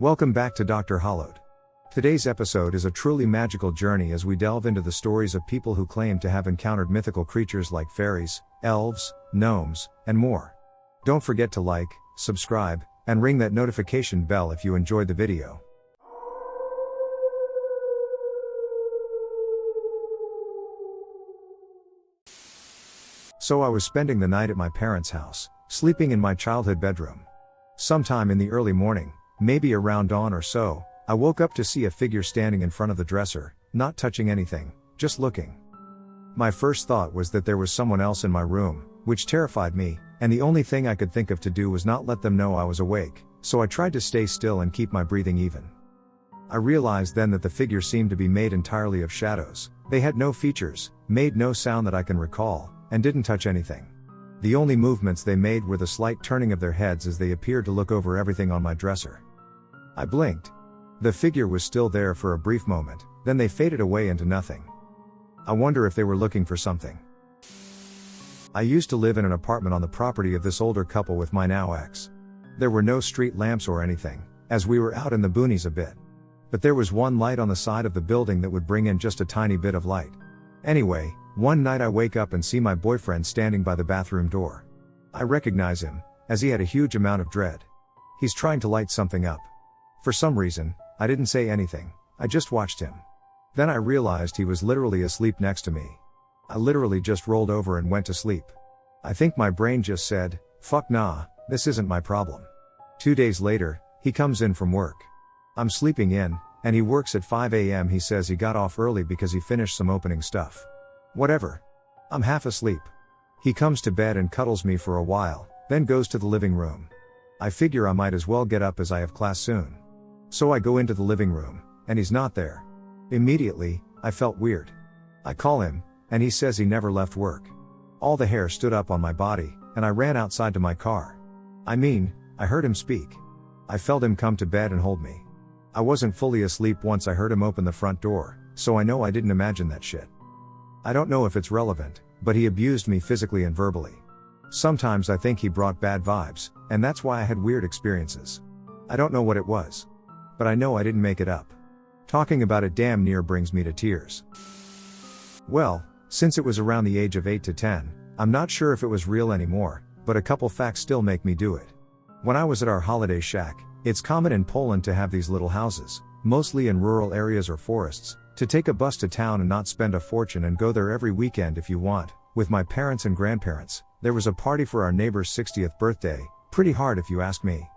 Welcome back to Dr. Hollowed. Today's episode is a truly magical journey as we delve into the stories of people who claim to have encountered mythical creatures like fairies, elves, gnomes, and more. Don't forget to like, subscribe, and ring that notification bell if you enjoyed the video. So I was spending the night at my parents' house, sleeping in my childhood bedroom. Sometime in the early morning, maybe around dawn or so, I woke up to see a figure standing in front of the dresser, not touching anything, just looking. My first thought was that there was someone else in my room, which terrified me, and the only thing I could think of to do was not let them know I was awake, so I tried to stay still and keep my breathing even. I realized then that the figure seemed to be made entirely of shadows. They had no features, made no sound that I can recall, and didn't touch anything. The only movements they made were the slight turning of their heads as they appeared to look over everything on my dresser. I blinked. The figure was still there for a brief moment, then they faded away into nothing. I wonder if they were looking for something. I used to live in an apartment on the property of this older couple with my now ex. There were no street lamps or anything, as we were out in the boonies a bit. But there was one light on the side of the building that would bring in just a tiny bit of light. Anyway, one night I wake up and see my boyfriend standing by the bathroom door. I recognize him, as he had a huge amount of dread. He's trying to light something up. For some reason, I didn't say anything, I just watched him. Then I realized he was literally asleep next to me. I literally just rolled over and went to sleep. I think my brain just said, fuck nah, this isn't my problem. 2 days later, he comes in from work. I'm sleeping in, and he works at 5 a.m. He says he got off early because he finished some opening stuff. Whatever. I'm half asleep. He comes to bed and cuddles me for a while, then goes to the living room. I figure I might as well get up as I have class soon. So I go into the living room, and he's not there. Immediately, I felt weird. I call him, and he says he never left work. All the hair stood up on my body, and I ran outside to my car. I heard him speak. I felt him come to bed and hold me. I wasn't fully asleep once I heard him open the front door, so I know I didn't imagine that shit. I don't know if it's relevant, but he abused me physically and verbally. Sometimes I think he brought bad vibes, and that's why I had weird experiences. I don't know what it was. But I know I didn't make it up. Talking about it damn near brings me to tears. Well, since it was around the age of 8 to 10, I'm not sure if it was real anymore, but a couple facts still make me do it. When I was at our holiday shack, it's common in Poland to have these little houses, mostly in rural areas or forests, to take a bus to town and not spend a fortune and go there every weekend if you want. With my parents and grandparents, there was a party for our neighbor's 60th birthday, pretty hard if you ask me.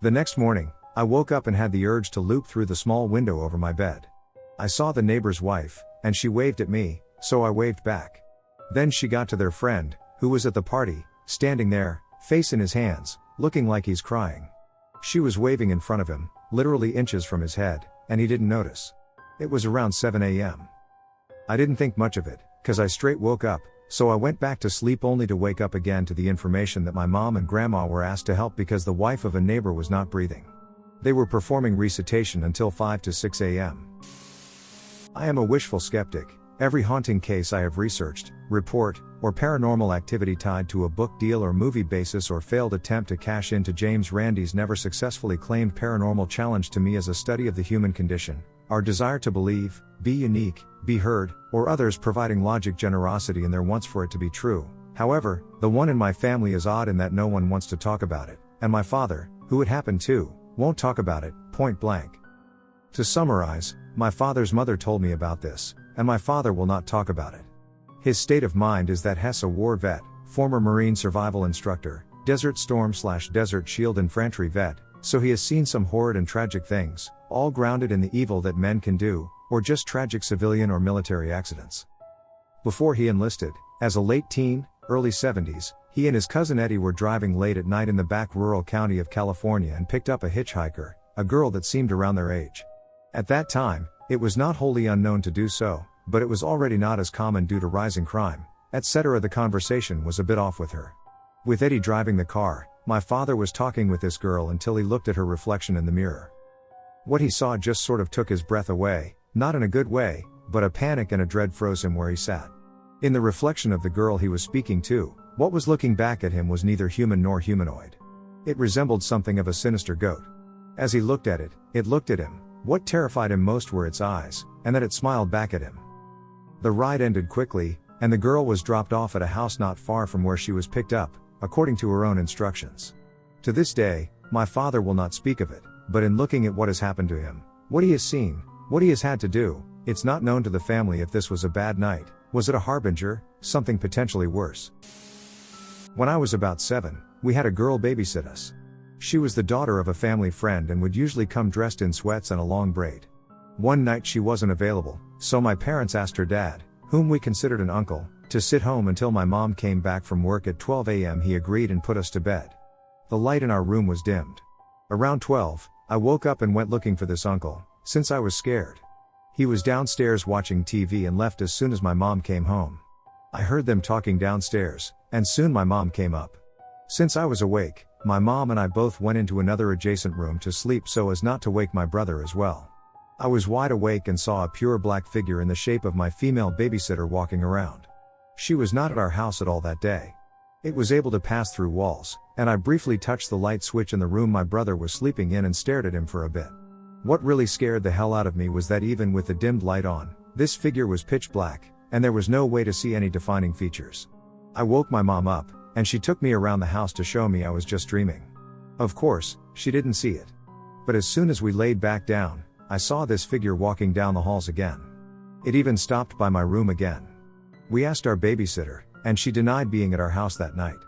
The next morning, I woke up and had the urge to look through the small window over my bed. I saw the neighbor's wife, and she waved at me, so I waved back. Then she got to their friend, who was at the party, standing there, face in his hands, looking like he's crying. She was waving in front of him, literally inches from his head, and he didn't notice. It was around 7 a.m. I didn't think much of it, cause I straight woke up, so I went back to sleep only to wake up again to the information that my mom and grandma were asked to help because the wife of a neighbor was not breathing. They were performing recitation until 5 to 6 a.m. I am a wishful skeptic. Every haunting case I have researched, report, or paranormal activity tied to a book deal or movie basis or failed attempt to cash into James Randi's never successfully claimed paranormal challenge to me as a study of the human condition, our desire to believe, be unique, be heard, or others providing logic, generosity, and their wants for it to be true. However, the one in my family is odd in that no one wants to talk about it, and my father, who it happened to, won't talk about it, point blank. To summarize, my father's mother told me about this, and my father will not talk about it. His state of mind is that Hess, a war vet, former Marine survival instructor, Desert Storm/Desert Shield infantry vet, so he has seen some horrid and tragic things, all grounded in the evil that men can do, or just tragic civilian or military accidents. Before he enlisted, as a late teen, early 70s, he and his cousin Eddie were driving late at night in the back rural county of California and picked up a hitchhiker, a girl that seemed around their age. At that time, it was not wholly unknown to do so, but it was already not as common due to rising crime, etc. The conversation was a bit off with her. With Eddie driving the car, my father was talking with this girl until he looked at her reflection in the mirror. What he saw just sort of took his breath away, not in a good way, but a panic and a dread froze him where he sat. In the reflection of the girl he was speaking to, what was looking back at him was neither human nor humanoid. It resembled something of a sinister goat. As he looked at it, it looked at him. What terrified him most were its eyes, and that it smiled back at him. The ride ended quickly, and the girl was dropped off at a house not far from where she was picked up, according to her own instructions. To this day, my father will not speak of it, but in looking at what has happened to him, what he has seen, what he has had to do, it's not known to the family if this was a bad night, was it a harbinger, something potentially worse. When I was about 7, we had a girl babysit us. She was the daughter of a family friend and would usually come dressed in sweats and a long braid. One night she wasn't available, so my parents asked her dad, whom we considered an uncle, to sit home until my mom came back from work at 12 a.m. He agreed and put us to bed. The light in our room was dimmed. Around 12, I woke up and went looking for this uncle, since I was scared. He was downstairs watching TV and left as soon as my mom came home. I heard them talking downstairs, and soon my mom came up. Since I was awake, my mom and I both went into another adjacent room to sleep so as not to wake my brother as well. I was wide awake and saw a pure black figure in the shape of my female babysitter walking around. She was not at our house at all that day. It was able to pass through walls, and I briefly touched the light switch in the room my brother was sleeping in and stared at him for a bit. What really scared the hell out of me was that even with the dimmed light on, this figure was pitch black, and there was no way to see any defining features. I woke my mom up, and she took me around the house to show me I was just dreaming. Of course, she didn't see it. But as soon as we laid back down, I saw this figure walking down the halls again. It even stopped by my room again. We asked our babysitter, and she denied being at our house that night.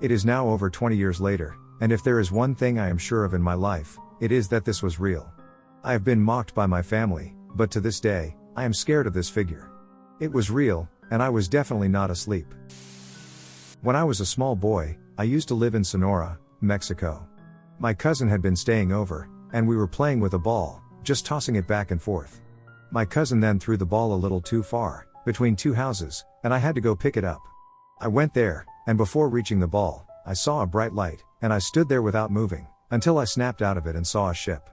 It is now over 20 years later, and if there is one thing I am sure of in my life, it is that this was real. I have been mocked by my family, but to this day, I am scared of this figure. It was real, and I was definitely not asleep. When I was a small boy, I used to live in Sonora, Mexico. My cousin had been staying over, and we were playing with a ball, just tossing it back and forth. My cousin then threw the ball a little too far, between two houses, and I had to go pick it up. I went there, and before reaching the ball, I saw a bright light, and I stood there without moving, until I snapped out of it and saw a ship.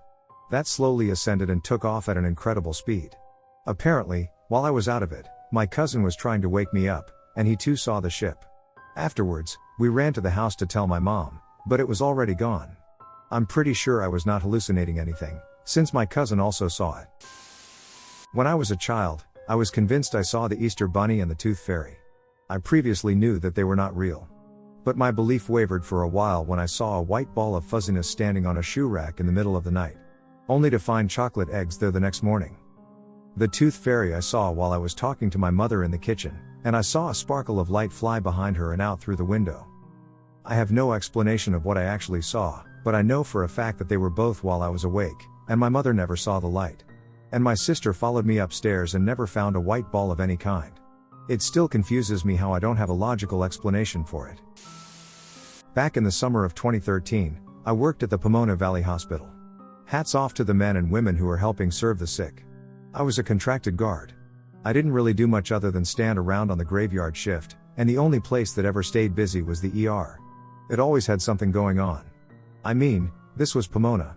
That slowly ascended and took off at an incredible speed. Apparently, while I was out of it, my cousin was trying to wake me up, and he too saw the ship. Afterwards, we ran to the house to tell my mom, but it was already gone. I'm pretty sure I was not hallucinating anything, since my cousin also saw it. When I was a child, I was convinced I saw the Easter Bunny and the Tooth Fairy. I previously knew that they were not real. But my belief wavered for a while when I saw a white ball of fuzziness standing on a shoe rack in the middle of the night, only to find chocolate eggs there the next morning. The Tooth Fairy I saw while I was talking to my mother in the kitchen, and I saw a sparkle of light fly behind her and out through the window. I have no explanation of what I actually saw, but I know for a fact that they were both while I was awake, and my mother never saw the light. And my sister followed me upstairs and never found a white ball of any kind. It still confuses me how I don't have a logical explanation for it. Back in the summer of 2013, I worked at the Pomona Valley Hospital. Hats off to the men and women who are helping serve the sick. I was a contracted guard. I didn't really do much other than stand around on the graveyard shift, and the only place that ever stayed busy was the ER. It always had something going on. I mean, this was Pomona.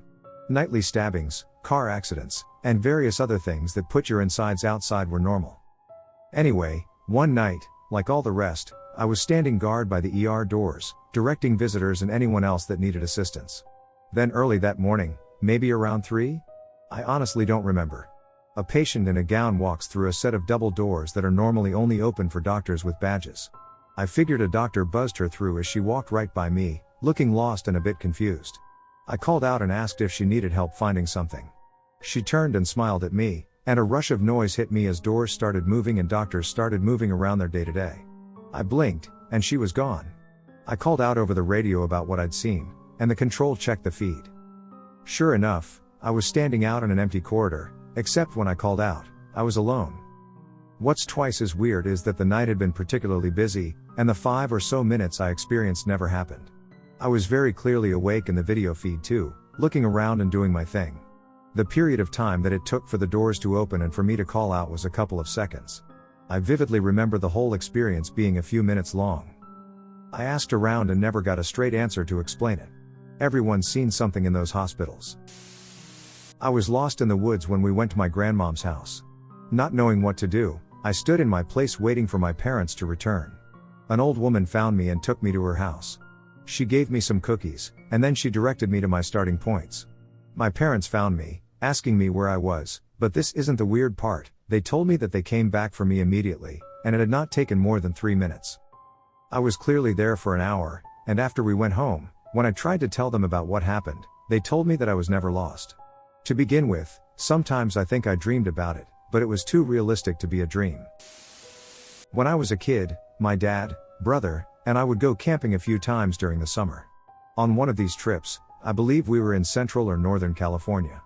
Nightly stabbings, car accidents, and various other things that put your insides outside were normal. Anyway, one night, like all the rest, I was standing guard by the ER doors, directing visitors and anyone else that needed assistance. Then early that morning, maybe around 3? I honestly don't remember. A patient in a gown walks through a set of double doors that are normally only open for doctors with badges. I figured a doctor buzzed her through as she walked right by me, looking lost and a bit confused. I called out and asked if she needed help finding something. She turned and smiled at me, and a rush of noise hit me as doors started moving and doctors started moving around their day-to-day. I blinked, and she was gone. I called out over the radio about what I'd seen, and the control checked the feed. Sure enough, I was standing out in an empty corridor, except when I called out, I was alone. What's twice as weird is that the night had been particularly busy, and the 5 or so minutes I experienced never happened. I was very clearly awake in the video feed too, looking around and doing my thing. The period of time that it took for the doors to open and for me to call out was a couple of seconds. I vividly remember the whole experience being a few minutes long. I asked around and never got a straight answer to explain it. Everyone's seen something in those hospitals. I was lost in the woods when we went to my grandmom's house. Not knowing what to do, I stood in my place waiting for my parents to return. An old woman found me and took me to her house. She gave me some cookies, and then she directed me to my starting points. My parents found me, asking me where I was, but this isn't the weird part. They told me that they came back for me immediately, and it had not taken more than 3 minutes. I was clearly there for an hour, and after we went home, when I tried to tell them about what happened, they told me that I was never lost. To begin with, sometimes I think I dreamed about it, but it was too realistic to be a dream. When I was a kid, my dad, brother, and I would go camping a few times during the summer. On one of these trips, I believe we were in Central or Northern California.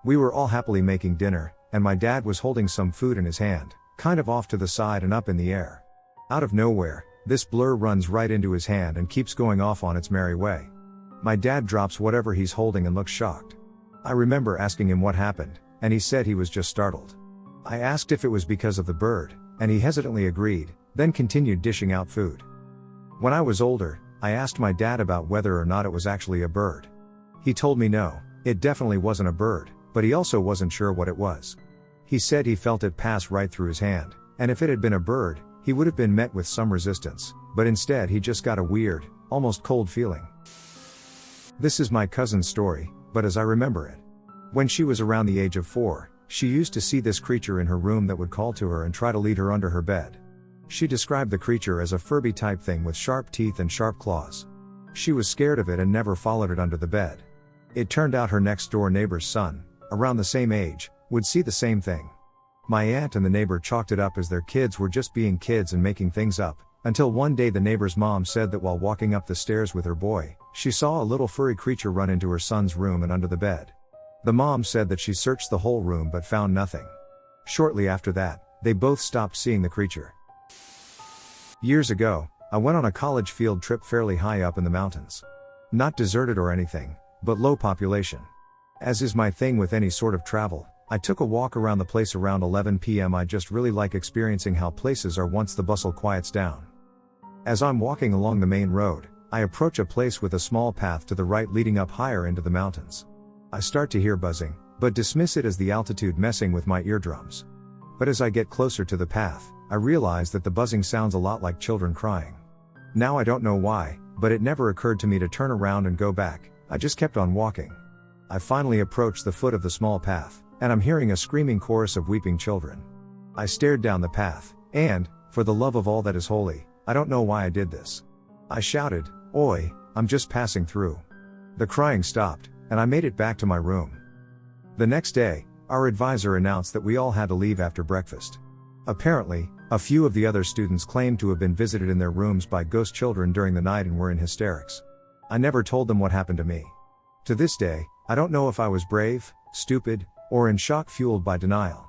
We were all happily making dinner, and my dad was holding some food in his hand, kind of off to the side and up in the air. Out of nowhere, this blur runs right into his hand and keeps going off on its merry way. My dad drops whatever he's holding and looks shocked. I remember asking him what happened, and he said he was just startled. I asked if it was because of the bird, and he hesitantly agreed, then continued dishing out food. When I was older, I asked my dad about whether or not it was actually a bird. He told me no, it definitely wasn't a bird, but he also wasn't sure what it was. He said he felt it pass right through his hand, and if it had been a bird, he would have been met with some resistance, but instead he just got a weird, almost cold feeling. This is my cousin's story, but as I remember it. When she was around the age of 4, she used to see this creature in her room that would call to her and try to lead her under her bed. She described the creature as a Furby type thing with sharp teeth and sharp claws. She was scared of it and never followed it under the bed. It turned out her next door neighbor's son, around the same age, would see the same thing. My aunt and the neighbor chalked it up as their kids were just being kids and making things up, until one day the neighbor's mom said that while walking up the stairs with her boy, she saw a little furry creature run into her son's room and under the bed. The mom said that she searched the whole room but found nothing. Shortly after that, they both stopped seeing the creature. Years ago, I went on a college field trip fairly high up in the mountains. Not deserted or anything, but low population. As is my thing with any sort of travel, I took a walk around the place around 11 p.m. I just really like experiencing how places are once the bustle quiets down. As I'm walking along the main road, I approach a place with a small path to the right leading up higher into the mountains. I start to hear buzzing, but dismiss it as the altitude messing with my eardrums. But as I get closer to the path, I realize that the buzzing sounds a lot like children crying. Now I don't know why, but it never occurred to me to turn around and go back. I just kept on walking. I finally approached the foot of the small path, and I'm hearing a screaming chorus of weeping children. I stared down the path, and, for the love of all that is holy, I don't know why I did this. I shouted, "Oi, I'm just passing through." The crying stopped, and I made it back to my room. The next day, our advisor announced that we all had to leave after breakfast. Apparently, a few of the other students claimed to have been visited in their rooms by ghost children during the night and were in hysterics. I never told them what happened to me. To this day, I don't know if I was brave, stupid, or in shock fueled by denial.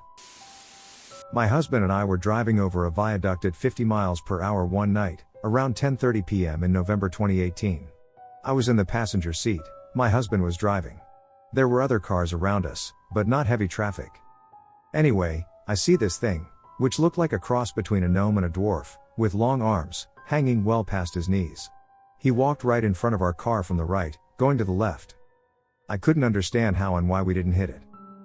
My husband and I were driving over a viaduct at 50 miles per hour one night, around 10:30 p.m. in November 2018. I was in the passenger seat, my husband was driving. There were other cars around us, but not heavy traffic. Anyway, I see this thing, which looked like a cross between a gnome and a dwarf, with long arms, hanging well past his knees. He walked right in front of our car from the right, going to the left. I couldn't understand how and why we didn't hit it.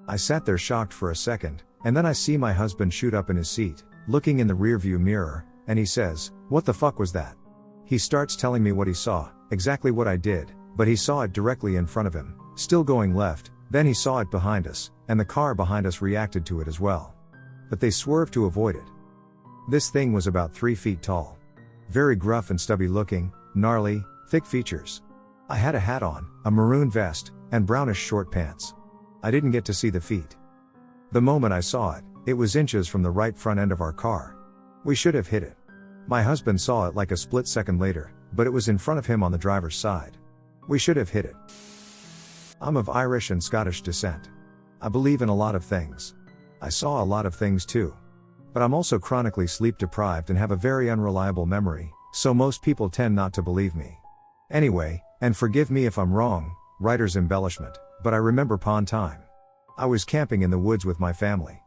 I sat there shocked for a second, and then I see my husband shoot up in his seat, looking in the rearview mirror, and he says, "What the fuck was that?" He starts telling me what he saw, exactly what I did, but he saw it directly in front of him, still going left, then he saw it behind us, and the car behind us reacted to it as well. But they swerved to avoid it. This thing was about 3 feet tall. Very gruff and stubby looking, gnarly, thick features. I had a hat on, a maroon vest, and brownish short pants. I didn't get to see the feet. The moment I saw it, it was inches from the right front end of our car. We should have hit it. My husband saw it like a split second later, but it was in front of him on the driver's side. We should have hit it. I'm of Irish and Scottish descent. I believe in a lot of things. I saw a lot of things too. But I'm also chronically sleep deprived and have a very unreliable memory, so most people tend not to believe me. Anyway, and forgive me if I'm wrong, writer's embellishment, but I remember pond time. I was camping in the woods with my family.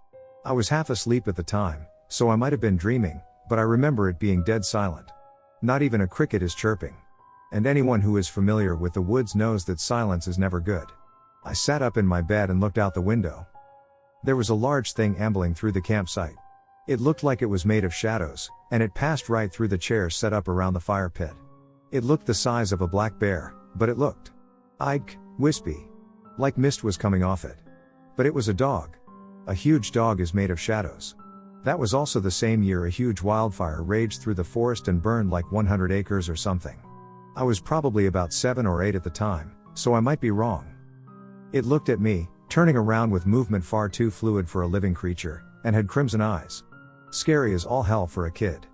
I was half asleep at the time, so I might have been dreaming, but I remember it being dead silent. Not even a cricket is chirping. And anyone who is familiar with the woods knows that silence is never good. I sat up in my bed and looked out the window. There was a large thing ambling through the campsite. It looked like it was made of shadows, and it passed right through the chairs set up around the fire pit. It looked the size of a black bear, but it looked wispy. Like mist was coming off it. But it was a dog. A huge dog is made of shadows. That was also the same year a huge wildfire raged through the forest and burned like 100 acres or something. I was probably about 7 or 8 at the time, so I might be wrong. It looked at me, turning around with movement far too fluid for a living creature, and had crimson eyes. Scary as all hell for a kid.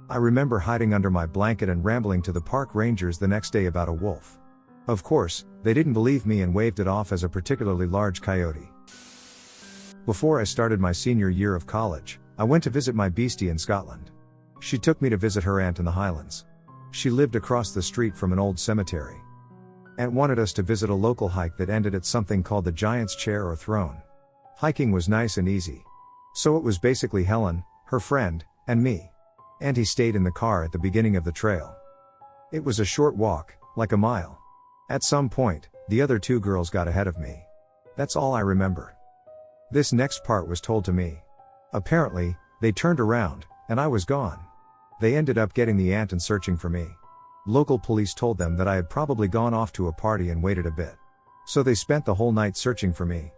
I remember hiding under my blanket and rambling to the park rangers the next day about a wolf. Of course, they didn't believe me and waved it off as a particularly large coyote. Before I started my senior year of college, I went to visit my bestie in Scotland. She took me to visit her aunt in the Highlands. She lived across the street from an old cemetery. Aunt wanted us to visit a local hike that ended at something called the Giant's Chair or Throne. Hiking was nice and easy. So it was basically Helen, her friend, and me. Auntie stayed in the car at the beginning of the trail. It was a short walk, like a mile. At some point, the other 2 girls got ahead of me. That's all I remember. This next part was told to me. Apparently, they turned around, and I was gone. They ended up getting the aunt and searching for me. Local police told them that I had probably gone off to a party and waited a bit. So they spent the whole night searching for me.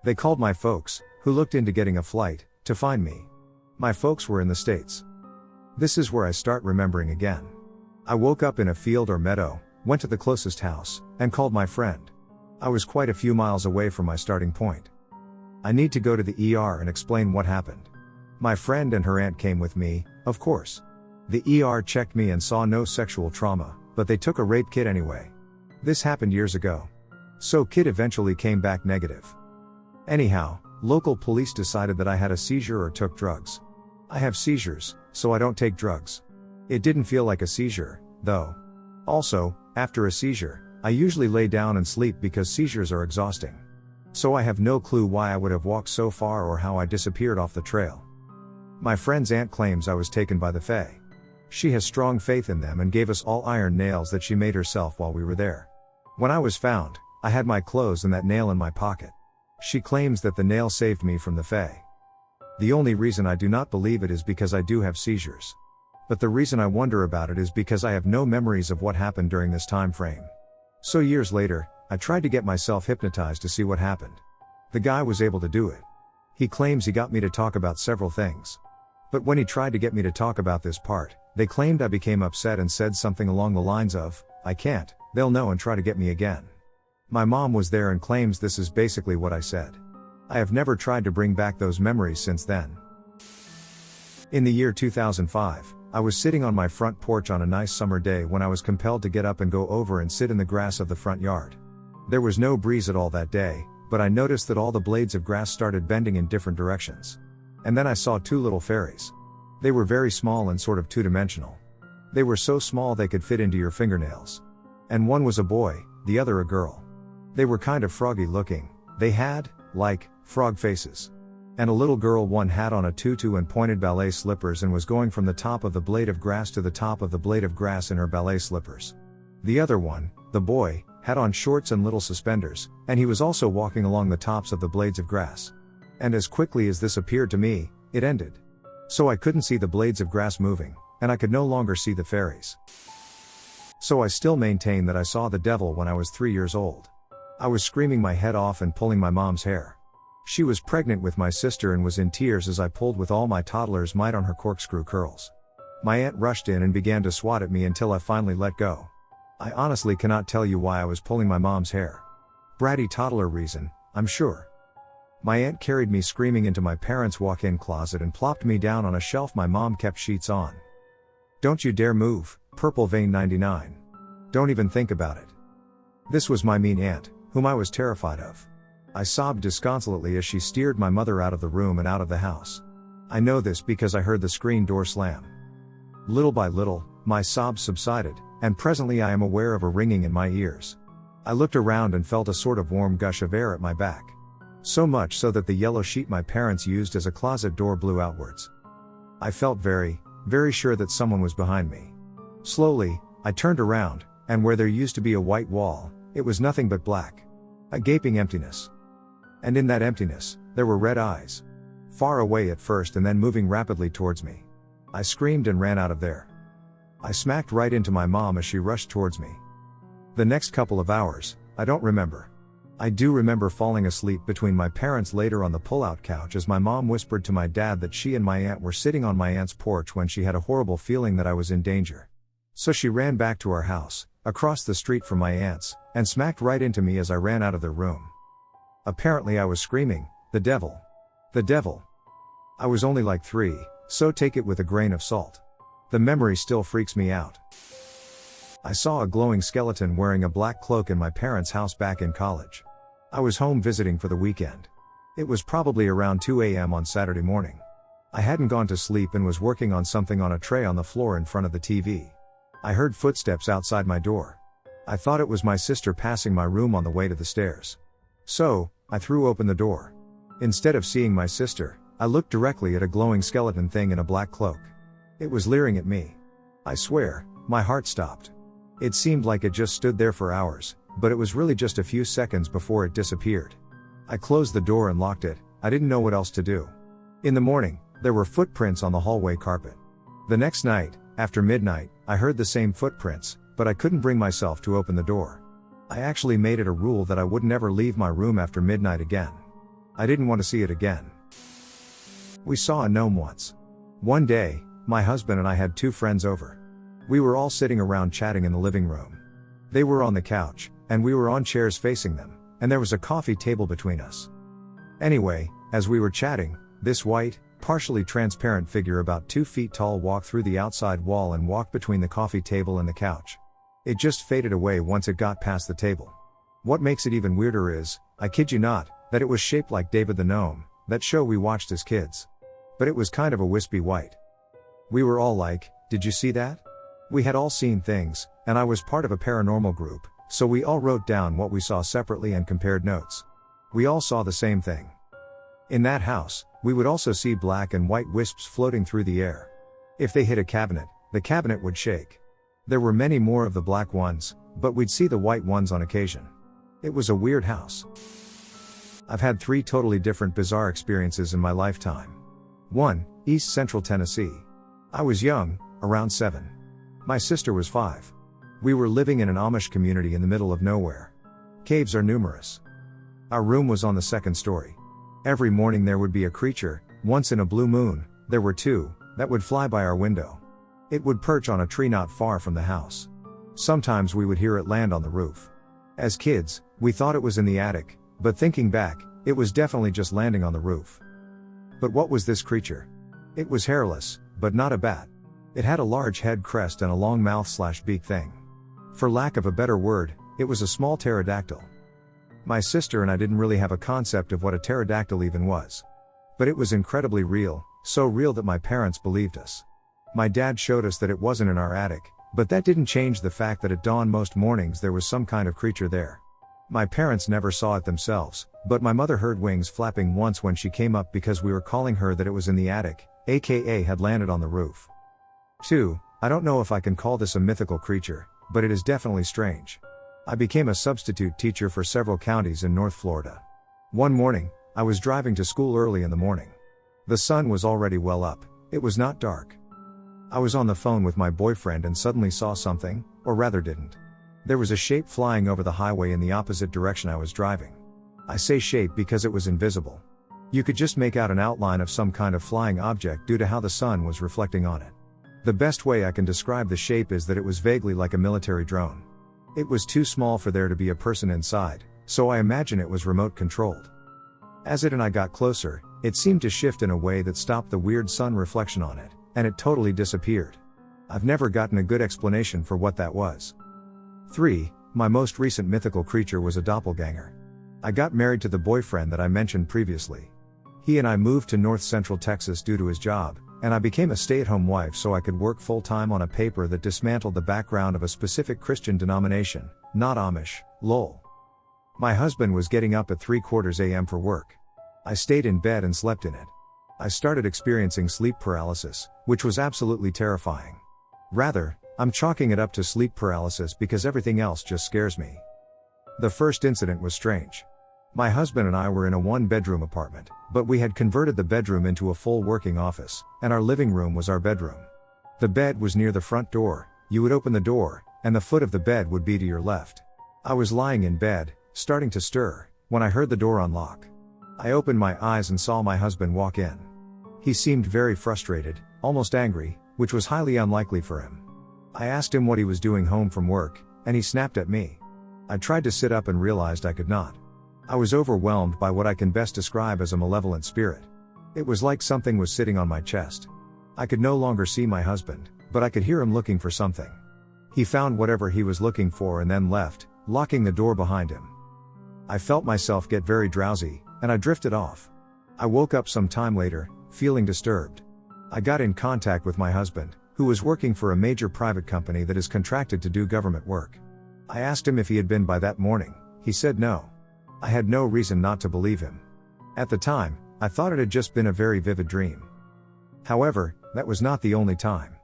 They called my folks, who looked into getting a flight, to find me. My folks were in the States. This is where I start remembering again. I woke up in a field or meadow, went to the closest house, and called my friend. I was quite a few miles away from my starting point. I need to go to the ER and explain what happened. My friend and her aunt came with me, of course. The ER checked me and saw no sexual trauma, but they took a rape kit anyway. This happened years ago. So kit eventually came back negative. Anyhow, local police decided that I had a seizure or took drugs. I have seizures, so I don't take drugs. It didn't feel like a seizure, though. Also, after a seizure, I usually lay down and sleep because seizures are exhausting. So I have no clue why I would have walked so far or how I disappeared off the trail. My friend's aunt claims I was taken by the Fae. She has strong faith in them and gave us all iron nails that she made herself while we were there. When I was found, I had my clothes and that nail in my pocket. She claims that the nail saved me from the Fae. The only reason I do not believe it is because I do have seizures. But the reason I wonder about it is because I have no memories of what happened during this time frame. So years later, I tried to get myself hypnotized to see what happened. The guy was able to do it. He claims he got me to talk about several things. But when he tried to get me to talk about this part, they claimed I became upset and said something along the lines of, "I can't, they'll know and try to get me again." My mom was there and claims this is basically what I said. I have never tried to bring back those memories since then. In the year 2005, I was sitting on my front porch on a nice summer day when I was compelled to get up and go over and sit in the grass of the front yard. There was no breeze at all that day, but I noticed that all the blades of grass started bending in different directions. And then I saw 2 little fairies. They were very small and sort of 2-dimensional. They were so small they could fit into your fingernails. And one was a boy, the other a girl. They were kind of froggy looking. They had, like, frog faces. And a little girl one had on a tutu and pointed ballet slippers and was going from the top of the blade of grass to the top of the blade of grass in her ballet slippers. The other one, the boy, had on shorts and little suspenders, and he was also walking along the tops of the blades of grass. And as quickly as this appeared to me, it ended. So I couldn't see the blades of grass moving, and I could no longer see the fairies. So I still maintain that I saw the devil when I was 3 years old. I was screaming my head off and pulling my mom's hair. She was pregnant with my sister and was in tears as I pulled with all my toddler's might on her corkscrew curls. My aunt rushed in and began to swat at me until I finally let go. I honestly cannot tell you why I was pulling my mom's hair. Bratty toddler reason, I'm sure. My aunt carried me screaming into my parents' walk-in closet and plopped me down on a shelf my mom kept sheets on. "Don't you dare move, Purple Vein 99. Don't even think about it." This was my mean aunt, whom I was terrified of. I sobbed disconsolately as she steered my mother out of the room and out of the house. I know this because I heard the screen door slam. Little by little, my sobs subsided, and presently I am aware of a ringing in my ears. I looked around and felt a sort of warm gush of air at my back. So much so that the yellow sheet my parents used as a closet door blew outwards. I felt very, very sure that someone was behind me. Slowly, I turned around, and where there used to be a white wall, it was nothing but black. A gaping emptiness. And in that emptiness, there were red eyes. Far away at first and then moving rapidly towards me. I screamed and ran out of there. I smacked right into my mom as she rushed towards me. The next couple of hours, I don't remember. I do remember falling asleep between my parents later on the pull-out couch as my mom whispered to my dad that she and my aunt were sitting on my aunt's porch when she had a horrible feeling that I was in danger. So she ran back to our house, across the street from my aunt's, and smacked right into me as I ran out of their room. Apparently I was screaming, "The devil! The devil!" I was only like 3, so take it with a grain of salt. The memory still freaks me out. I saw a glowing skeleton wearing a black cloak in my parents' house back in college. I was home visiting for the weekend. It was probably around 2 a.m. on Saturday morning. I hadn't gone to sleep and was working on something on a tray on the floor in front of the TV. I heard footsteps outside my door. I thought it was my sister passing my room on the way to the stairs. So, I threw open the door. Instead of seeing my sister, I looked directly at a glowing skeleton thing in a black cloak. It was leering at me. I swear, my heart stopped. It seemed like it just stood there for hours, but it was really just a few seconds before it disappeared. I closed the door and locked it. I didn't know what else to do. In the morning, there were footprints on the hallway carpet. The next night, after midnight, I heard the same footprints, but I couldn't bring myself to open the door. I actually made it a rule that I would never leave my room after midnight again. I didn't want to see it again. We saw a gnome once. One day, my husband and I had 2 friends over. We were all sitting around chatting in the living room. They were on the couch, and we were on chairs facing them, and there was a coffee table between us. Anyway, as we were chatting, this white, partially transparent figure about 2 feet tall walked through the outside wall and walked between the coffee table and the couch. It just faded away once it got past the table. What makes it even weirder is, I kid you not, that it was shaped like David the Gnome, that show we watched as kids. But it was kind of a wispy white. We were all like, "Did you see that?" We had all seen things, and I was part of a paranormal group, so we all wrote down what we saw separately and compared notes. We all saw the same thing. In that house, we would also see black and white wisps floating through the air. If they hit a cabinet, the cabinet would shake. There were many more of the black ones, but we'd see the white ones on occasion. It was a weird house. I've had 3 totally different bizarre experiences in my lifetime. 1, East Central Tennessee. I was young, around 7. My sister was 5. We were living in an Amish community in the middle of nowhere. Caves are numerous. Our room was on the 2nd story. Every morning there would be a creature, once in a blue moon, there were 2, that would fly by our window. It would perch on a tree not far from the house. Sometimes we would hear it land on the roof. As kids, we thought it was in the attic, but thinking back, it was definitely just landing on the roof. But what was this creature? It was hairless, but not a bat. It had a large head crest and a long mouth/beak thing. For lack of a better word, it was a small pterodactyl. My sister and I didn't really have a concept of what a pterodactyl even was. But it was incredibly real, so real that my parents believed us. My dad showed us that it wasn't in our attic, but that didn't change the fact that at dawn most mornings there was some kind of creature there. My parents never saw it themselves, but my mother heard wings flapping once when she came up because we were calling her that it was in the attic, aka had landed on the roof. 2, I don't know if I can call this a mythical creature, but it is definitely strange. I became a substitute teacher for several counties in North Florida. One morning, I was driving to school early in the morning. The sun was already well up, it was not dark. I was on the phone with my boyfriend and suddenly saw something, or rather didn't. There was a shape flying over the highway in the opposite direction I was driving. I say shape because it was invisible. You could just make out an outline of some kind of flying object due to how the sun was reflecting on it. The best way I can describe the shape is that it was vaguely like a military drone. It was too small for there to be a person inside, so I imagine it was remote controlled. As it and I got closer, it seemed to shift in a way that stopped the weird sun reflection on it, and it totally disappeared. I've never gotten a good explanation for what that was. 3, my most recent mythical creature was a doppelganger. I got married to the boyfriend that I mentioned previously. He and I moved to North Central Texas due to his job, and I became a stay-at-home wife so I could work full-time on a paper that dismantled the background of a specific Christian denomination, not Amish, lol. My husband was getting up at 3:15 a.m. for work. I stayed in bed and slept in it. I started experiencing sleep paralysis, which was absolutely terrifying. Rather, I'm chalking it up to sleep paralysis because everything else just scares me. The first incident was strange. My husband and I were in a 1-bedroom apartment, but we had converted the bedroom into a full working office, and our living room was our bedroom. The bed was near the front door, you would open the door, and the foot of the bed would be to your left. I was lying in bed, starting to stir, when I heard the door unlock. I opened my eyes and saw my husband walk in. He seemed very frustrated, almost angry, which was highly unlikely for him. I asked him what he was doing home from work, and he snapped at me. I tried to sit up and realized I could not. I was overwhelmed by what I can best describe as a malevolent spirit. It was like something was sitting on my chest. I could no longer see my husband, but I could hear him looking for something. He found whatever he was looking for and then left, locking the door behind him. I felt myself get very drowsy, and I drifted off. I woke up some time later, feeling disturbed. I got in contact with my husband, who was working for a major private company that is contracted to do government work. I asked him if he had been by that morning. He said no. I had no reason not to believe him. At the time, I thought it had just been a very vivid dream. However, that was not the only time.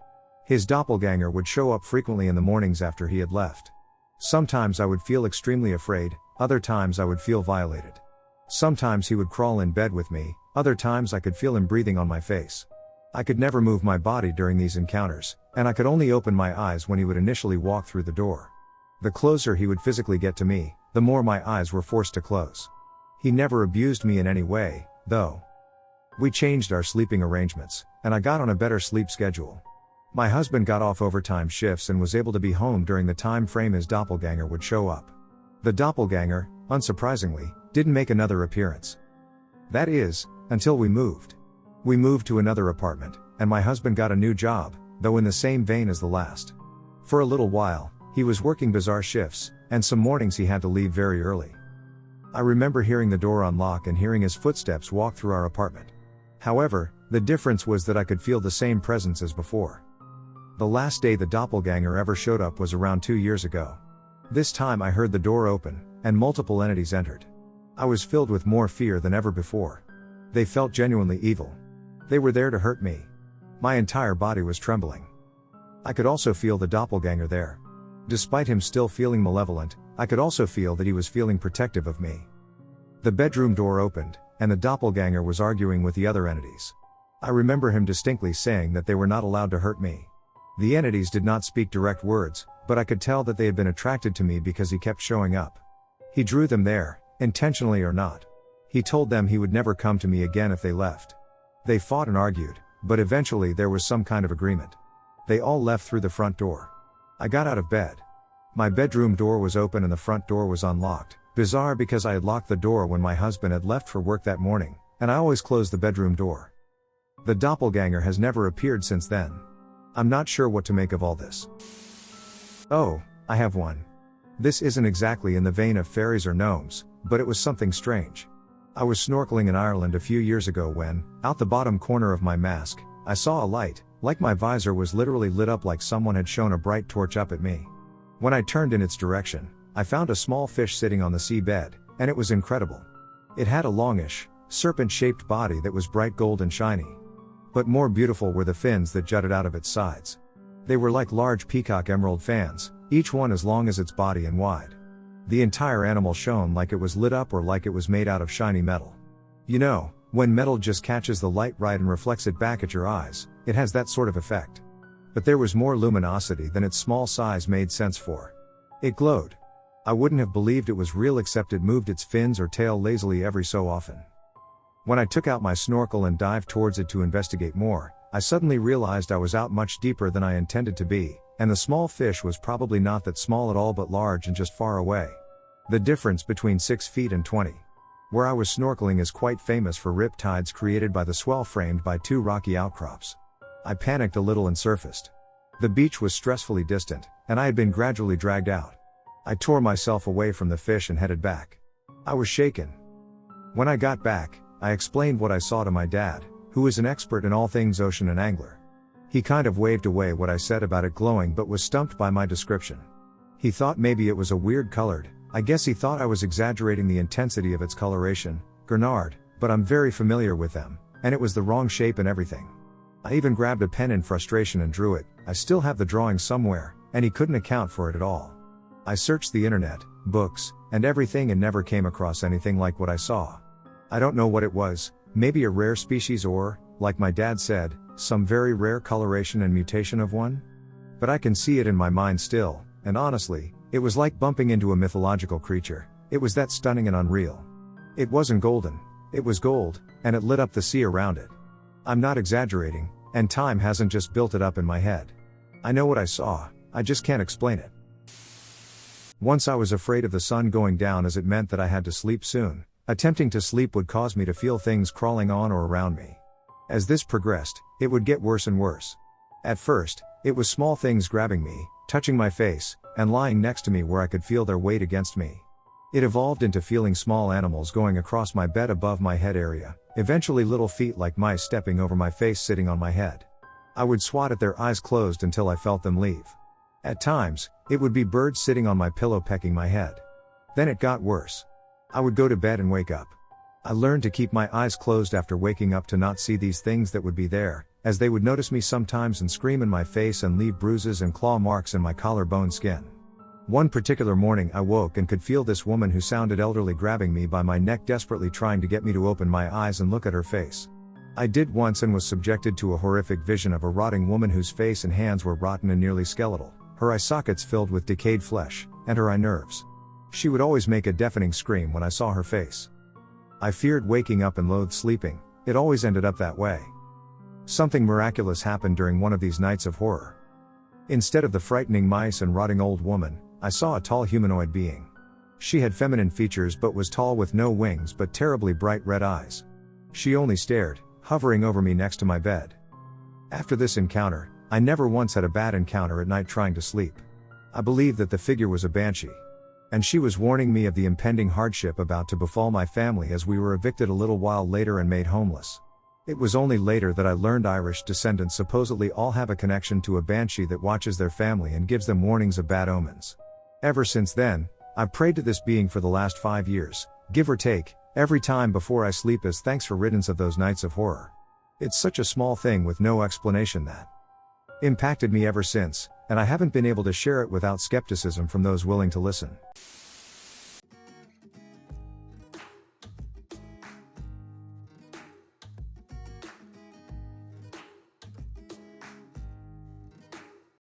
His doppelganger would show up frequently in the mornings after he had left. Sometimes I would feel extremely afraid, other times I would feel violated. Sometimes he would crawl in bed with me, other times I could feel him breathing on my face. I could never move my body during these encounters, and I could only open my eyes when he would initially walk through the door. The closer he would physically get to me, the more my eyes were forced to close. He never abused me in any way, though. We changed our sleeping arrangements, and I got on a better sleep schedule. My husband got off overtime shifts and was able to be home during the time frame his doppelganger would show up. The doppelganger, unsurprisingly, didn't make another appearance. That is, until we moved. We moved to another apartment, and my husband got a new job, though in the same vein as the last. For a little while, he was working bizarre shifts, and some mornings he had to leave very early. I remember hearing the door unlock and hearing his footsteps walk through our apartment. However, the difference was that I could feel the same presence as before. The last day the doppelganger ever showed up was around 2 years ago. This time I heard the door open, and multiple entities entered. I was filled with more fear than ever before. They felt genuinely evil. They were there to hurt me. My entire body was trembling. I could also feel the doppelganger there. Despite him still feeling malevolent, I could also feel that he was feeling protective of me. The bedroom door opened, and the doppelganger was arguing with the other entities. I remember him distinctly saying that they were not allowed to hurt me. The entities did not speak direct words, but I could tell that they had been attracted to me because he kept showing up. He drew them there, intentionally or not. He told them he would never come to me again if they left. They fought and argued, but eventually there was some kind of agreement. They all left through the front door. I got out of bed. My bedroom door was open and the front door was unlocked. Bizarre because I had locked the door when my husband had left for work that morning, and I always closed the bedroom door. The doppelganger has never appeared since then. I'm not sure what to make of all this. Oh, I have one. This isn't exactly in the vein of fairies or gnomes, but it was something strange. I was snorkeling in Ireland a few years ago when, out the bottom corner of my mask, I saw a light, like my visor was literally lit up like someone had shone a bright torch up at me. When I turned in its direction, I found a small fish sitting on the seabed, and it was incredible. It had a longish, serpent-shaped body that was bright gold and shiny. But more beautiful were the fins that jutted out of its sides. They were like large peacock emerald fans, each one as long as its body and wide. The entire animal shone like it was lit up or like it was made out of shiny metal. You know, when metal just catches the light right and reflects it back at your eyes, it has that sort of effect. But there was more luminosity than its small size made sense for. It glowed. I wouldn't have believed it was real except it moved its fins or tail lazily every so often. When I took out my snorkel and dived towards it to investigate more, I suddenly realized I was out much deeper than I intended to be, and the small fish was probably not that small at all but large and just far away. The difference between 6 feet and 20. Where I was snorkeling is quite famous for rip tides created by the swell framed by 2 rocky outcrops. I panicked a little and surfaced. The beach was stressfully distant, and I had been gradually dragged out. I tore myself away from the fish and headed back. I was shaken. When I got back, I explained what I saw to my dad, who is an expert in all things ocean and angler. He kind of waved away what I said about it glowing but was stumped by my description. He thought maybe it was a weird colored, I guess he thought I was exaggerating the intensity of its coloration, Gurnard, but I'm very familiar with them, and it was the wrong shape and everything. I even grabbed a pen in frustration and drew it. I still have the drawing somewhere, and he couldn't account for it at all. I searched the internet, books, and everything and never came across anything like what I saw. I don't know what it was, maybe a rare species or, like my dad said, some very rare coloration and mutation of one? But I can see it in my mind still, and honestly, it was like bumping into a mythological creature. It was that stunning and unreal. It wasn't golden, it was gold, and it lit up the sea around it. I'm not exaggerating, and time hasn't just built it up in my head. I know what I saw, I just can't explain it. Once I was afraid of the sun going down as it meant that I had to sleep soon. Attempting to sleep would cause me to feel things crawling on or around me. As this progressed, it would get worse and worse. At first, it was small things grabbing me, touching my face, and lying next to me where I could feel their weight against me. It evolved into feeling small animals going across my bed above my head area, eventually little feet like mice stepping over my face sitting on my head. I would swat at their eyes closed until I felt them leave. At times, it would be birds sitting on my pillow pecking my head. Then it got worse. I would go to bed and wake up. I learned to keep my eyes closed after waking up to not see these things that would be there, as they would notice me sometimes and scream in my face and leave bruises and claw marks in my collarbone skin. One particular morning I woke and could feel this woman who sounded elderly grabbing me by my neck, desperately trying to get me to open my eyes and look at her face. I did once and was subjected to a horrific vision of a rotting woman whose face and hands were rotten and nearly skeletal, her eye sockets filled with decayed flesh, and her eye nerves. She would always make a deafening scream when I saw her face. I feared waking up and loathed sleeping, it always ended up that way. Something miraculous happened during one of these nights of horror. Instead of the frightening mice and rotting old woman, I saw a tall humanoid being. She had feminine features but was tall with no wings but terribly bright red eyes. She only stared, hovering over me next to my bed. After this encounter, I never once had a bad encounter at night trying to sleep. I believed that the figure was a banshee. And she was warning me of the impending hardship about to befall my family as we were evicted a little while later and made homeless. It was only later that I learned Irish descendants supposedly all have a connection to a banshee that watches their family and gives them warnings of bad omens. Ever since then, I've prayed to this being for the last 5 years, give or take, every time before I sleep as thanks for riddance of those nights of horror. It's such a small thing with no explanation that impacted me ever since, and I haven't been able to share it without skepticism from those willing to listen.